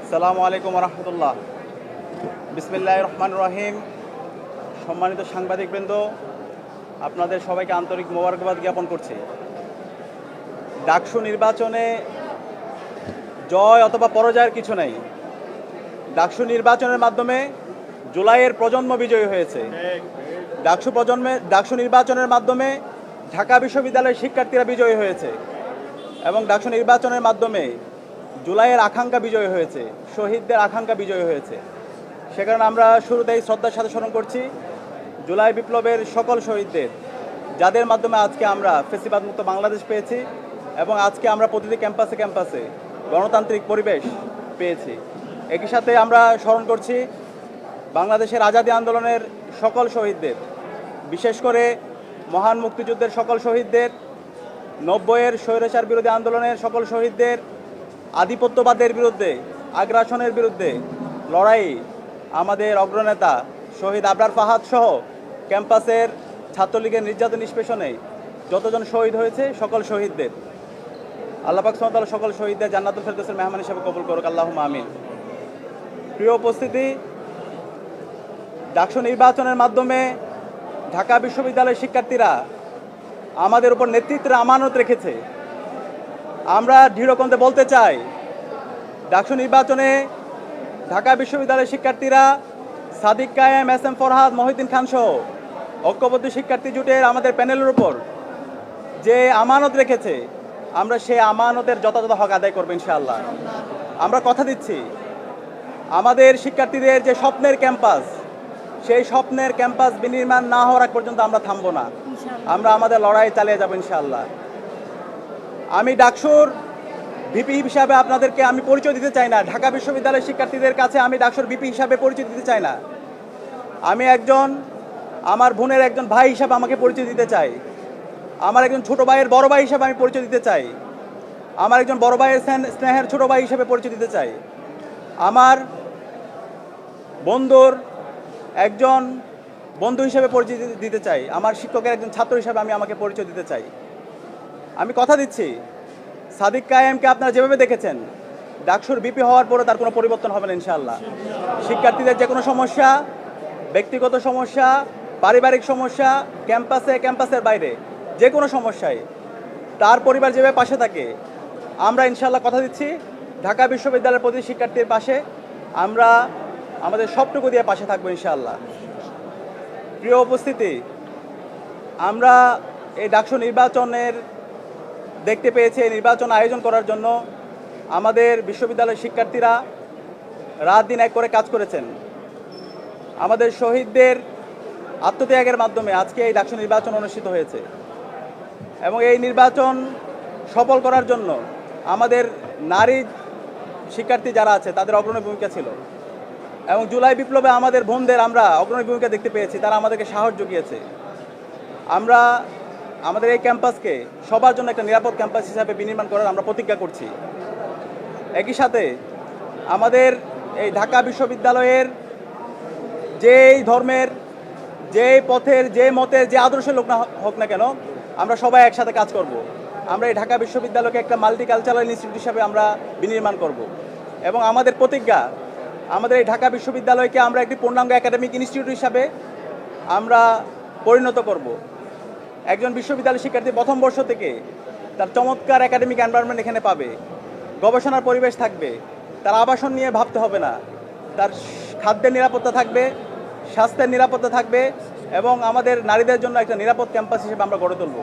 আসসালামু আলাইকুম রহমতুল্লাহ। বিসমিল্লাহির রহমানির রহিম। সম্মানিত সাংবাদিকবৃন্দ, আপনাদের সবাইকে আন্তরিক মোবারকবাদ জ্ঞাপন করছি। ডাকসু নির্বাচনে জয় অথবা পরাজয়ের কিছু নেই। ডাকসু নির্বাচনের মাধ্যমে জুলাইয়ের প্রজন্ম বিজয়ী হয়েছে। ডাকসু নির্বাচনের মাধ্যমে ঢাকা বিশ্ববিদ্যালয়ের শিক্ষার্থীরা বিজয়ী হয়েছে এবং ডাকসু নির্বাচনের মাধ্যমে জুলাইয়ের আকাঙ্ক্ষা বিজয় হয়েছে, শহীদদের আকাঙ্ক্ষা বিজয় হয়েছে। সে কারণে আমরা শুরুতেই শ্রদ্ধার সাথে স্মরণ করছি জুলাই বিপ্লবের সকল শহীদদের, যাদের মাধ্যমে আজকে আমরা ফ্যাসিবাদ মুক্ত বাংলাদেশ পেয়েছি এবং আজকে আমরা প্রতিটি ক্যাম্পাসে ক্যাম্পাসে গণতান্ত্রিক পরিবেশ পেয়েছি। একই সাথে আমরা স্মরণ করছি বাংলাদেশের আজাদী আন্দোলনের সকল শহীদদের, বিশেষ করে মহান মুক্তিযুদ্ধের সকল শহীদদের, 90-এর স্বৈরাচার বিরোধী আন্দোলনের সকল শহীদদের, আধিপত্যবাদের বিরুদ্ধে, আগ্রাসনের বিরুদ্ধে লড়াই আমাদের অগ্রনেতা শহীদ আবরার ফাহাদ সহ ক্যাম্পাসের ছাত্রলীগের নির্যাতন নিষ্পেষণে যতজন শহীদ হয়েছে সকল শহীদদের আল্লাহ পাক সুবহানাহু ওয়া তাআলা সকল শহীদদের জান্নাতুল ফেরদৌসের মেহমান হিসেবে কবুল করুক, আল্লাহুম্মা আমিন। প্রিয় উপস্থিতি, ডাকসু নির্বাচনের মাধ্যমে ঢাকা বিশ্ববিদ্যালয়ের শিক্ষার্থীরা আমাদের উপর নেতৃত্বের আমানত রেখেছে। আমরা দৃঢ়কণ্ঠে বলতে চাই, ডাকসু নির্বাচনে ঢাকা বিশ্ববিদ্যালয়ের শিক্ষার্থীরা সাদিক কায়েম, এস এম ফরহাদ, মহিউদ্দিন খান সহ ঐক্যবদ্ধ শিক্ষার্থী জোটের আমাদের প্যানেলের উপর যে আমানত রেখেছে, আমরা সেই আমানতের যথাযথ হক আদায় করবো ইনশাআল্লাহ। আমরা কথা দিচ্ছি, আমাদের শিক্ষার্থীদের যে স্বপ্নের ক্যাম্পাস, সেই স্বপ্নের ক্যাম্পাস বিনির্মাণ না হওয়ার আগ পর্যন্ত আমরা থামবো না। আমরা আমাদের লড়াই চালিয়ে যাবো ইনশাআল্লাহ। আমি ডাকসুর ভিপি হিসাবে আপনাদেরকে আমি পরিচয় দিতে চাই না, ঢাকা বিশ্ববিদ্যালয়ের শিক্ষার্থীদের কাছে আমি ডাকসুর ভিপি হিসাবে পরিচয় দিতে চাই না। আমি আমার বোনের একজন ভাই হিসাবে আমাকে পরিচয় দিতে চাই, আমার একজন ছোট ভাইয়ের বড় ভাই হিসাবে আমি পরিচয় দিতে চাই, আমার একজন বড় ভাইয়ের স্নেহের ছোট ভাই হিসাবে পরিচয় দিতে চাই, আমার বন্ধুর একজন বন্ধু হিসেবে পরিচয় দিতে চাই, আমার শিক্ষকের একজন ছাত্র হিসাবে আমি আমাকে পরিচয় দিতে চাই। আমি কথা দিচ্ছি, সাদিক কায়েমকে আপনারা যেভাবে দেখেছেন, ডাকসুর বিপি হওয়ার পরে তার কোনো পরিবর্তন হবে না ইনশাআল্লাহ। শিক্ষার্থীদের যে কোনো সমস্যা, ব্যক্তিগত সমস্যা, পারিবারিক সমস্যা, ক্যাম্পাসের বাইরে যে কোনো সমস্যায় তার পরিবার যেভাবে পাশে থাকে, আমরা ইনশাআল্লাহ কথা দিচ্ছি ঢাকা বিশ্ববিদ্যালয়ের প্রতি শিক্ষার্থীর পাশে আমরা আমাদের সবটুকু দিয়ে পাশে থাকবো ইনশাআল্লাহ। প্রিয় উপস্থিতি, আমরা এই ডাকসু নির্বাচনের দেখতে পেয়েছি, এই নির্বাচন আয়োজন করার জন্য আমাদের বিশ্ববিদ্যালয়ের শিক্ষার্থীরা রাত দিন এক করে কাজ করেছেন। আমাদের শহীদদের আত্মত্যাগের মাধ্যমে আজকে এই ডাকসু নির্বাচন অনুষ্ঠিত হয়েছে এবং এই নির্বাচন সফল করার জন্য আমাদের নারী শিক্ষার্থী যারা আছে তাদের অগ্রণী ভূমিকা ছিল এবং জুলাই বিপ্লবে আমাদের বোনদের আমরা অগ্রণী ভূমিকা দেখতে পেয়েছি, তারা আমাদেরকে সাহস জুগিয়েছে। আমরা আমাদের এই ক্যাম্পাসকে সবার জন্য একটা নিরাপদ ক্যাম্পাস হিসাবে বিনির্মাণ করার আমরা প্রতিজ্ঞা করছি। একই সাথে আমাদের এই ঢাকা বিশ্ববিদ্যালয়ের যেই ধর্মের, যেই পথের, যে মতের, যে আদর্শের লোক না হোক না কেন, আমরা সবাই একসাথে কাজ করব। আমরা এই ঢাকা বিশ্ববিদ্যালয়কে একটা মাল্টিকালচারাল ইনস্টিটিউট হিসাবে আমরা বিনির্মাণ করব এবং আমাদের প্রতিজ্ঞা, আমাদের এই ঢাকা বিশ্ববিদ্যালয়কে আমরা একটি পূর্ণাঙ্গ একাডেমিক ইনস্টিটিউট হিসাবে আমরা পরিণত করব। একজন বিশ্ববিদ্যালয় শিক্ষার্থী প্রথম বর্ষ থেকে তার চমৎকার একাডেমিক এনভায়রনমেন্ট এখানে পাবে, গবেষণার পরিবেশ থাকবে, তার আবাসন নিয়ে ভাবতে হবে না, তার খাদ্যের নিরাপত্তা থাকবে, স্বাস্থ্যের নিরাপত্তা থাকবে এবং আমাদের নারীদের জন্য একটা নিরাপদ ক্যাম্পাস হিসেবে আমরা গড়ে তুলব।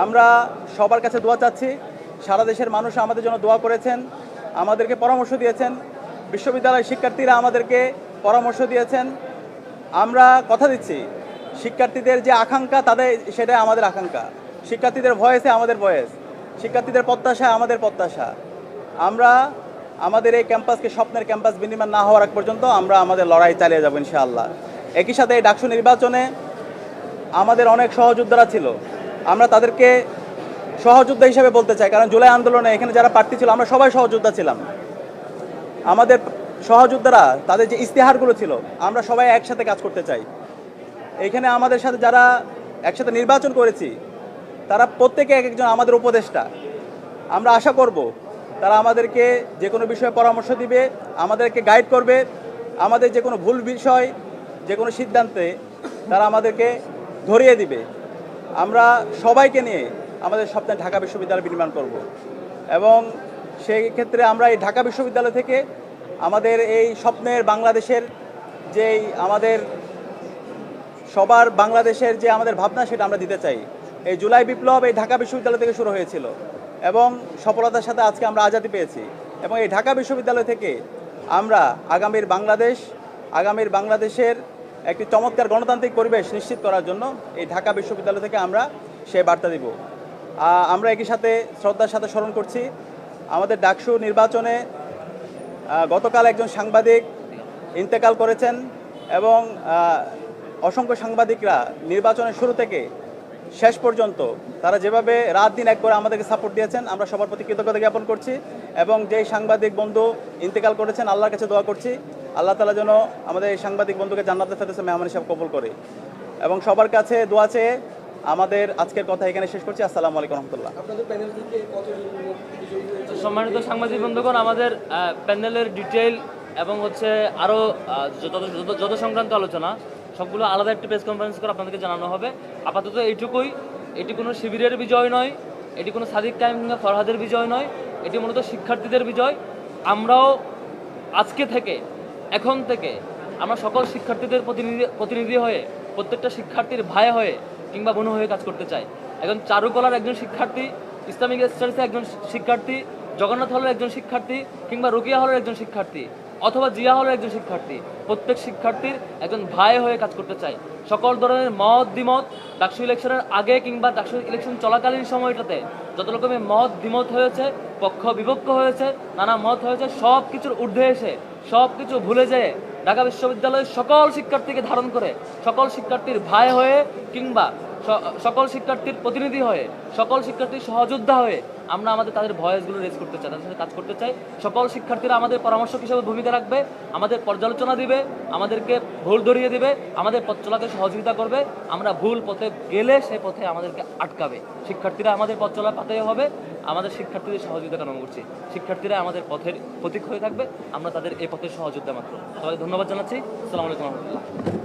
আমরা সবার কাছে দোয়া চাচ্ছি, সারা দেশের মানুষ আমাদের জন্য দোয়া করেছেন, আমাদেরকে পরামর্শ দিয়েছেন, বিশ্ববিদ্যালয়ের শিক্ষার্থীরা আমাদেরকে পরামর্শ দিয়েছেন। আমরা কথা দিচ্ছি, শিক্ষার্থীদের যে আকাঙ্ক্ষা সেটাই আমাদের আকাঙ্ক্ষা, শিক্ষার্থীদের ভয়েসে আমাদের ভয়েস, শিক্ষার্থীদের প্রত্যাশায় আমাদের প্রত্যাশা। আমরা আমাদের এই ক্যাম্পাসকে স্বপ্নের ক্যাম্পাস বিনির্মাণ না হওয়ার আগ পর্যন্ত আমরা আমাদের লড়াই চালিয়ে যাব ইনশাআল্লাহ। একই সাথে এই ডাকসু নির্বাচনে আমাদের অনেক সহযোদ্ধারা ছিল, আমরা তাদেরকে সহযোদ্ধা হিসেবে বলতে চাই, কারণ জুলাই আন্দোলনে এখানে যারা প্রার্থী ছিল আমরা সবাই সহযোদ্ধা ছিলাম। আমাদের সহযোদ্ধারা তাদের যে ইশতেহারগুলো ছিল, আমরা সবাই একসাথে কাজ করতে চাই। এখানে আমাদের সাথে যারা একসাথে নির্বাচন করেছি তারা প্রত্যেকে এক একজন আমাদের উপদেষ্টা। আমরা আশা করব তারা আমাদেরকে যে কোনো বিষয়ে পরামর্শ দিবে, আমাদেরকে গাইড করবে, আমাদের যে কোনো ভুল বিষয়, যে কোনো সিদ্ধান্তে তারা আমাদেরকে ধরিয়ে দিবে। আমরা সবাইকে নিয়ে আমাদের স্বপ্নে ঢাকা বিশ্ববিদ্যালয় বিনির্মাণ করব এবং সেই ক্ষেত্রে আমরা এই ঢাকা বিশ্ববিদ্যালয় থেকে আমাদের এই স্বপ্নের বাংলাদেশের যেই আমাদের সবার বাংলাদেশের যে আমাদের ভাবনা সেটা আমরা দিতে চাই। এই জুলাই বিপ্লব এই ঢাকা বিশ্ববিদ্যালয় থেকে শুরু হয়েছিল এবং সফলতার সাথে আজকে আমরা আজাদি পেয়েছি এবং এই ঢাকা বিশ্ববিদ্যালয় থেকে আমরা আগামীর বাংলাদেশের একটি চমৎকার গণতান্ত্রিক পরিবেশ নিশ্চিত করার জন্য এই ঢাকা বিশ্ববিদ্যালয় থেকে আমরা সে বার্তা দিব। আমরা একই সাথে শ্রদ্ধার সাথে স্মরণ করছি আমাদের ডাকসু নির্বাচনে গতকাল একজন সাংবাদিক ইন্তেকাল করেছেন এবং অসংখ্য সাংবাদিকরা নির্বাচনের শুরু থেকে শেষ পর্যন্ত তারা যেভাবে রাত দিন এক করে আমাদেরকে সাপোর্ট দিয়েছেন, আমরা সবার প্রতি কৃতজ্ঞতা জ্ঞাপন করছি এবং যেই সাংবাদিক বন্ধু ইন্তেকাল করেছেন আল্লাহর কাছে দোয়া করছি আল্লাহ তাআলা যেন আমাদের এই সাংবাদিক বন্ধুকে জান্নাতুল ফেরদৌসে মেহমান হিসাবে কবুল করে এবং সবার কাছে দোয়া চেয়ে আমাদের আজকের কথা এখানে শেষ করছি। আসসালামু আলাইকুম রহমতুল্লাহ। সম্মানিত সাংবাদিক বন্ধুগণ, আমাদের প্যানেলের ডিটেইল এবং হচ্ছে আরও যত সংক্রান্ত আলোচনা সবগুলো আলাদা একটি প্রেস কনফারেন্স করে আপনাদেরকে জানানো হবে। আপাতত এইটুকুই, এটি কোনো শিবিরের বিজয় নয়, এটি কোনো সাদিক কায়েম কিংবা ফরহাদের বিজয় নয়, এটি মূলত শিক্ষার্থীদের বিজয়। আমরাও আজকে থেকে, এখন থেকে আমরা সকল শিক্ষার্থীদের প্রতিনিধি হয়ে, প্রত্যেকটা শিক্ষার্থীর ভাই হয়ে কিংবা বোন হয়ে কাজ করতে চাই। একজন চারুকলার একজন শিক্ষার্থী, ইসলামিক স্টাডিজের একজন শিক্ষার্থী, জগন্নাথ হলের একজন শিক্ষার্থী কিংবা রুকিয়া হলের একজন শিক্ষার্থী অথবা জিয়া হলের একজন শিক্ষার্থী, প্রত্যেক শিক্ষার্থীর একজন ভাই হয়ে কাজ করতে চাই। সকল ধরনের মত দ্বিমত ডাকসু ইলেকশনের আগে কিংবা ডাকসু ইলেকশন চলাকালীন সময়টাতে যত রকমের মত দ্বিমত হয়েছে, পক্ষ বিপক্ষ হয়েছে, নানা মত হয়েছে, সব কিছুর ঊর্ধ্বে এসে সব কিছু ভুলে যেয়ে ঢাকা বিশ্ববিদ্যালয়ের সকল শিক্ষার্থীকে ধারণ করে, সকল শিক্ষার্থীর ভাই হয়ে কিংবা সকল শিক্ষার্থীর প্রতিনিধি হয়ে, সকল শিক্ষার্থীর সহযোদ্ধা হয়ে আমরা আমাদের তাদের ভয়েসগুলো রেজ করতে চাই, তাদের সাথে কাজ করতে চাই। সকল শিক্ষার্থীরা আমাদের পরামর্শক হিসেবে ভূমিকা রাখবে, আমাদের পর্যালোচনা দিবে, আমাদেরকে ভুল ধরিয়ে দিবে, আমাদের পথ চলাতে সহযোগিতা করবে। আমরা ভুল পথে গেলে সেই পথে আমাদেরকে আটকাবে। শিক্ষার্থীরা আমাদের পথ চলা পাতে হবে, আমাদের শিক্ষার্থীদের সহযোগিতা কামনা করছি। শিক্ষার্থীরা আমাদের পথের প্রতীক হয়ে থাকবে, আমরা তাদের এই পথের সহযোদ্ধা মাত্র। সবাইকে ধন্যবাদ জানাচ্ছি। আসসালামু আলাইকুম রহমতুল্লাহ।